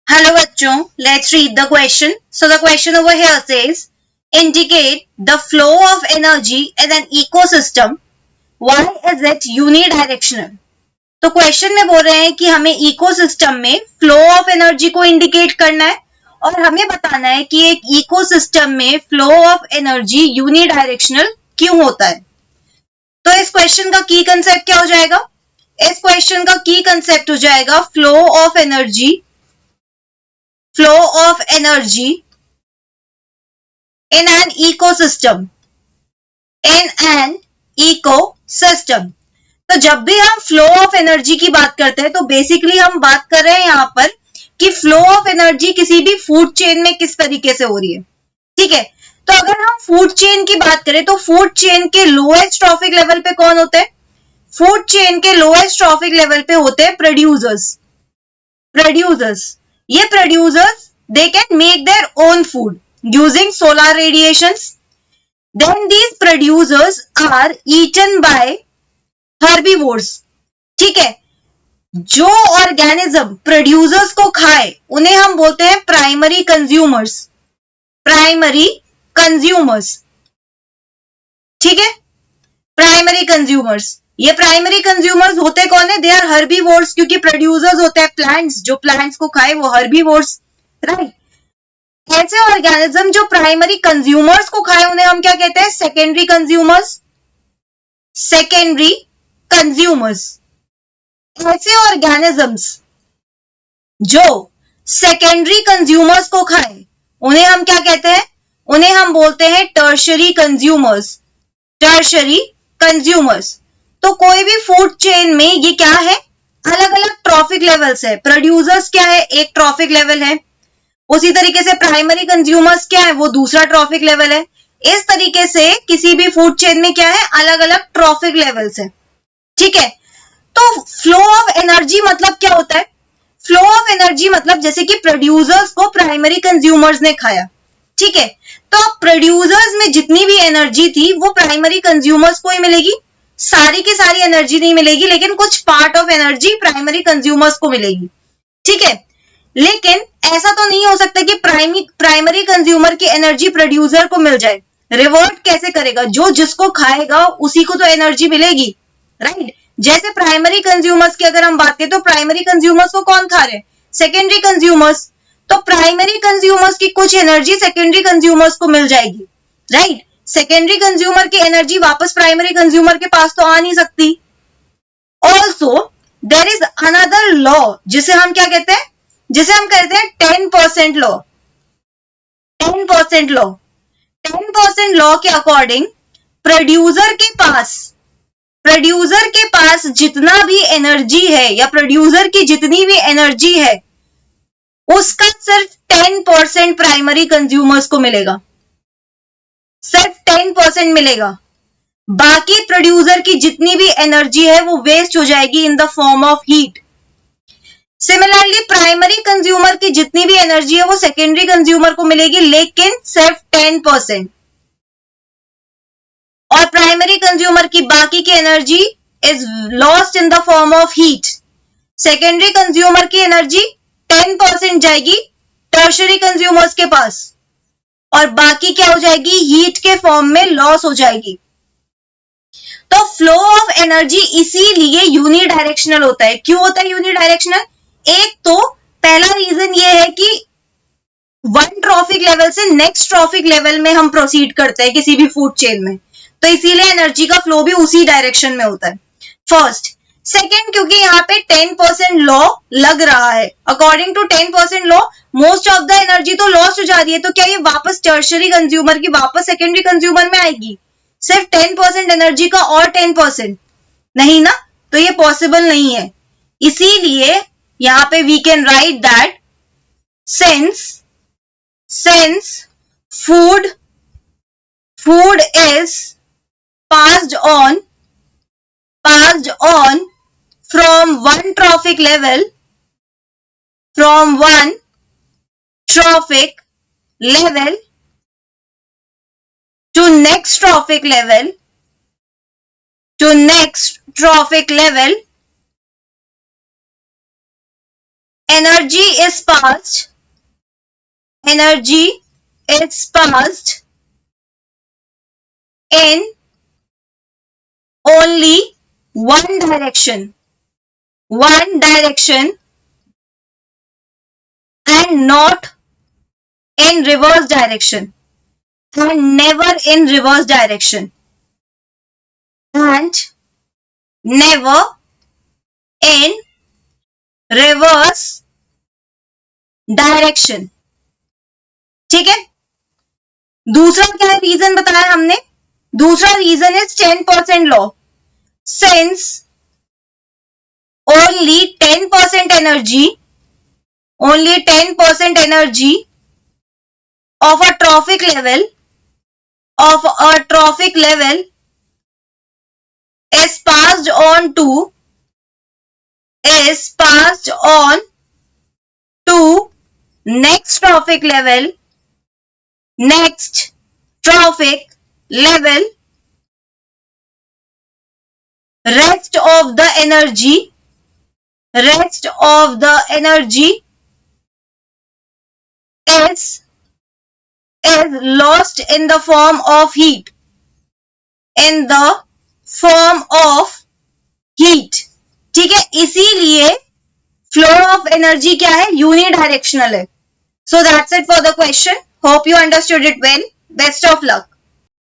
Hello बच्चों, let's read the question. So the question over here says, indicate the flow of energy in an ecosystem. Why is it unidirectional? तो question में बोल रहे हैं कि हमें इकोसिस्टम में फ्लो ऑफ एनर्जी को इंडिकेट करना है और हमें बताना है कि एक इकोसिस्टम में फ्लो ऑफ एनर्जी यूनिडायरेक्शनल क्यों होता है. तो इस क्वेश्चन का की कंसेप्ट क्या हो जाएगा? इस क्वेश्चन का की कंसेप्ट हो जाएगा flow of energy in an ecosystem. तो जब भी हम फ्लो ऑफ एनर्जी की बात करते हैं तो बेसिकली हम बात कर रहे हैं यहाँ पर कि फ्लो ऑफ एनर्जी किसी भी फूड चेन में किस तरीके से हो रही है. ठीक है, तो अगर हम फूड चेन की बात करें तो फूड चेन के लोएस्ट ट्रॉफिक लेवल पे कौन होते हैं? फूड चेन के लोएस्ट ट्रॉफिक लेवल पे होते हैं प्रोड्यूसर्स. ये producers they can make their own food using solar radiations. Then these producers are eaten by herbivores. ठीक है, जो ऑर्गेनिज्म प्रोड्यूसर्स को खाए उन्हें हम बोलते हैं प्राइमरी कंज्यूमर्स. ठीक है, प्राइमरी कंज्यूमर्स. ये प्राइमरी कंज्यूमर्स होते कौन है? दे आर हर्बीवोर्स, क्योंकि प्रोड्यूसर्स होते हैं प्लांट्स, जो प्लांट्स को खाए वो हर्बीवोर्स. राइट. ऐसे ऑर्गेनिज्म जो प्राइमरी कंज्यूमर्स को खाए उन्हें हम क्या कहते हैं? Secondary consumers. ऐसे ऑर्गेनिजम्स जो सेकेंडरी कंज्यूमर्स को खाए उन्हें हम क्या कहते हैं? उन्हें हम बोलते हैं टर्शरी कंज्यूमर्स. तो कोई भी फूड चेन में ये क्या है? अलग अलग ट्रॉफिक लेवल्स है. प्रोड्यूसर्स क्या है? एक ट्रॉफिक लेवल है. उसी तरीके से प्राइमरी कंज्यूमर्स क्या है? वो दूसरा ट्रॉफिक लेवल है. इस तरीके से किसी भी फूड चेन में क्या है? अलग अलग ट्रॉफिक लेवल्स है. ठीक है, तो फ्लो ऑफ एनर्जी मतलब क्या होता है? फ्लो ऑफ एनर्जी मतलब जैसे कि प्रोड्यूसर्स को प्राइमरी कंज्यूमर्स ने खाया. ठीक है, तो प्रोड्यूसर्स में जितनी भी एनर्जी थी वो प्राइमरी कंज्यूमर्स को ही मिलेगी. सारी की सारी एनर्जी नहीं मिलेगी, लेकिन कुछ part of energy primary consumers को मिलेगी. ठीक है, लेकिन ऐसा तो नहीं हो सकता कि प्राइमरी कंज्यूमर की एनर्जी प्रोड्यूसर को मिल जाए. रिवर्ट कैसे करेगा? जो जिसको खाएगा उसी को तो एनर्जी मिलेगी. राइट. जैसे प्राइमरी कंज्यूमर्स की अगर हम बात करें तो प्राइमरी कंज्यूमर्स को कौन खा रहे हैं? Secondary consumers. तो प्राइमरी कंज्यूमर्स की कुछ एनर्जी सेकेंडरी कंज्यूमर्स को मिल जाएगी. राइट. सेकेंडरी कंज्यूमर की एनर्जी वापस प्राइमरी कंज्यूमर के पास तो आ नहीं सकती. Also there is another law जिसे हम क्या कहते हैं? जिसे हम कहते हैं 10% लॉ. 10% लॉ के अकॉर्डिंग प्रोड्यूसर के पास जितना भी एनर्जी है या प्रोड्यूसर की जितनी भी एनर्जी है उसका सिर्फ 10% प्राइमरी कंज्यूमर्स को मिलेगा. सिर्फ 10% मिलेगा. बाकी प्रोड्यूसर की जितनी भी एनर्जी है वो वेस्ट हो जाएगी in the form of heat. Similarly primary consumer की जितनी भी एनर्जी है वो सेकेंडरी कंज्यूमर को मिलेगी, लेकिन सिर्फ 10%. और प्राइमरी कंज्यूमर की बाकी की energy is lost in the form of heat. Secondary consumer की एनर्जी 10% जाएगी टर्शरी कंज्यूमर्स के पास और बाकी क्या हो जाएगी? हीट के फॉर्म में लॉस हो जाएगी. तो फ्लो ऑफ एनर्जी इसीलिए यूनिडायरेक्शनल होता है. क्यों होता है यूनिडायरेक्शनल? एक तो पहला रीजन ये है कि वन ट्रॉफिक लेवल से नेक्स्ट ट्रॉफिक लेवल में हम प्रोसीड करते हैं किसी भी फूड चेन में, तो इसीलिए एनर्जी का फ्लो भी उसी डायरेक्शन में होता है. फर्स्ट. सेकेंड, क्योंकि यहाँ पे 10% लॉ लग रहा है. According to 10% law most of the energy तो लॉस्ट हो जा रही है, तो क्या ये वापस टर्शरी कंज्यूमर की वापस सेकेंडरी कंज्यूमर में आएगी? सिर्फ 10% एनर्जी का और 10% नहीं ना, तो ये पॉसिबल नहीं है. इसीलिए यहाँ पे we can write that since food is passed on from one trophic level to next trophic level energy is passed in only one direction and not in reverse direction, and never in reverse direction, and never in reverse direction. ठीक है, दूसरा क्या reason बताया हमने? दूसरा reason is 10% law. Since only 10% energy of a trophic level is passed on to next trophic level, rest of the energy is lost in the form of heat, ठीक है, इसीलिए फ्लो ऑफ एनर्जी क्या है? Unidirectional है। So that's it for the question. Hope you understood it well. Best of luck.